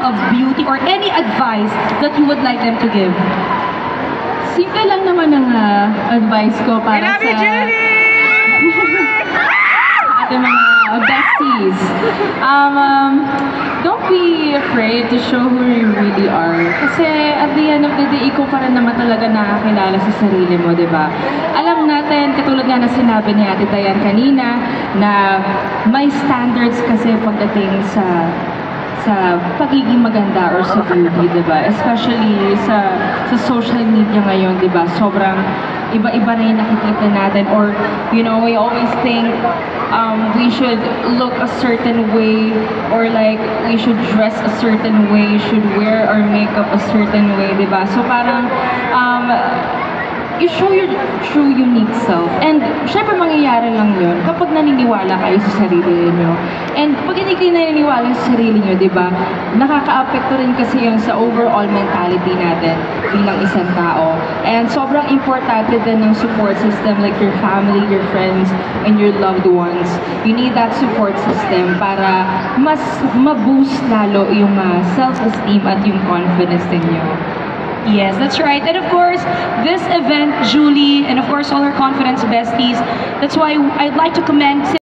of beauty or any advice that you would like them to give? Simple lang naman ang advice ko para sa ating mga besties. Don't be afraid to show who you really are. Kasi at the end of the day, ikaw pa rin naman talaga nakakilala sa sarili mo, di ba? Alam natin, katulad nga na sinabi ni Ate Dayan kanina, na may standards kasi pagdating sa pagiging maganda or sa beauty, di ba? Especially sa social media ngayon, di ba? Sobrang iba-iba na yung nakikita natin, or you know, we always think we should look a certain way, or like we should dress a certain way, should wear our makeup a certain way, di ba? So parang you show your true unique self. And syempre mangyayari lang yun kapag naniniwala kayo sa sarili niyo. And pag hindi kayo naniniwala sa sarili niyo, di ba, nakaka-apekto rin kasi yun sa overall mentality natin bilang isang tao. And sobrang importante din ng support system, like your family, your friends, and your loved ones. You need that support system para mas ma-boost lalo yung self-esteem at yung confidence ninyo. Yes, that's right. And of course, this event, Julie, and of course all our confidence besties, that's why I'd like to commend